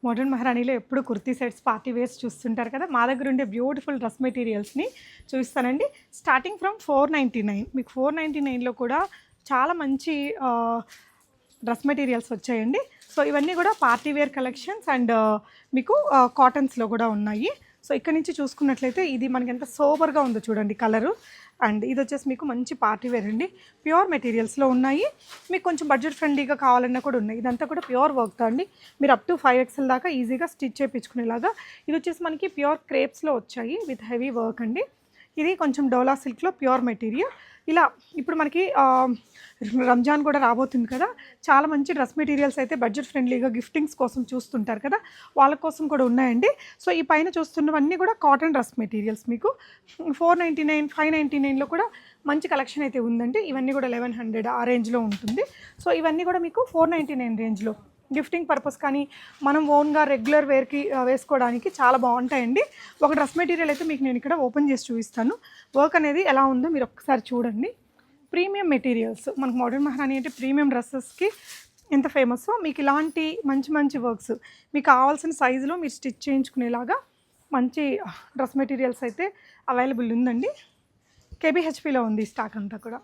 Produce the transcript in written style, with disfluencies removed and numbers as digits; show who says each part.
Speaker 1: Modern మహారాణిలో ఎప్పుడు kurti sets, party wears చూస్తుంటారు కదా. మా దగ్గర ఉండే బ్యూటిఫుల్ డ్రెస్ మెటీరియల్స్ని చూపిస్తానండి. Starting from 499. మీకు 499లో కూడా చాలా మంచి డ్రెస్ మెటీరియల్స్ వచ్చాయండి. సో ఇవన్నీ కూడా పార్టీ వేర్ కలెక్షన్స్ అండ్ మీకు కాటన్స్లో కూడా ఉన్నాయి. సో ఇక్కడ నుంచి చూసుకున్నట్లయితే ఇది మనకి ఎంత సోబర్గా ఉందో చూడండి కలరు. అండ్ ఇది వచ్చేసి మీకు మంచి పార్టీ వేర్ అండి. ప్యూర్ మెటీరియల్స్లో ఉన్నాయి. మీకు కొంచెం బడ్జెట్ ఫ్రెండ్లీగా కావాలన్నా కూడా ఉన్నాయి. ఇదంతా కూడా ప్యూర్ వర్క్తో అండి. మీరు అప్ టు 5XL దాకా ఈజీగా స్టిచ్ చేయించుకునేలాగా. ఇది వచ్చేసి మనకి ప్యూర్ క్రేప్స్లో వచ్చాయి విత్ హెవీ వర్క్ అండి. ఇది కొంచెం డోలా సిల్క్లో ప్యూర్ మెటీరియల్. ఇలా ఇప్పుడు మనకి రంజాన్ కూడా రాబోతుంది కదా. చాలా మంచి డ్రెస్ మెటీరియల్స్ అయితే బడ్జెట్ ఫ్రెండ్లీగా గిఫ్టింగ్స్ కోసం చూస్తుంటారు కదా, వాళ్ళ కోసం కూడా ఉన్నాయండి. సో ఈ పైన చూస్తున్నవన్నీ కూడా కాటన్ డ్రెస్ మెటీరియల్స్. మీకు 499, 599లో కూడా మంచి కలెక్షన్ అయితే ఉందండి. ఇవన్నీ కూడా 1100 ఆ రేంజ్లో ఉంటుంది. సో ఇవన్నీ కూడా మీకు 499 రేంజ్లో గిఫ్టింగ్ పర్పస్ కానీ మనం ఓన్గా రెగ్యులర్ వేర్కి వేసుకోవడానికి చాలా బాగుంటాయండి. ఒక డ్రెస్ మెటీరియల్ అయితే మీకు నేను ఇక్కడ ఓపెన్ చేసి చూపిస్తాను. వర్క్ అనేది ఎలా ఉందో మీరు ఒక్కసారి చూడండి. ప్రీమియం మెటీరియల్స్, మనకు మోడర్న్ మహారాణి అంటే ప్రీమియం డ్రెస్సెస్కి ఎంత ఫేమస్సో మీకు ఇలాంటి మంచి మంచి వర్క్స్ మీకు కావాల్సిన సైజులో మీరు స్టిచ్ చేయించుకునేలాగా మంచి డ్రెస్ మెటీరియల్స్ అయితే అవైలబుల్ ఉందండి. కేబీహెచ్పిలో ఉంది స్టాక్ అంతా కూడా.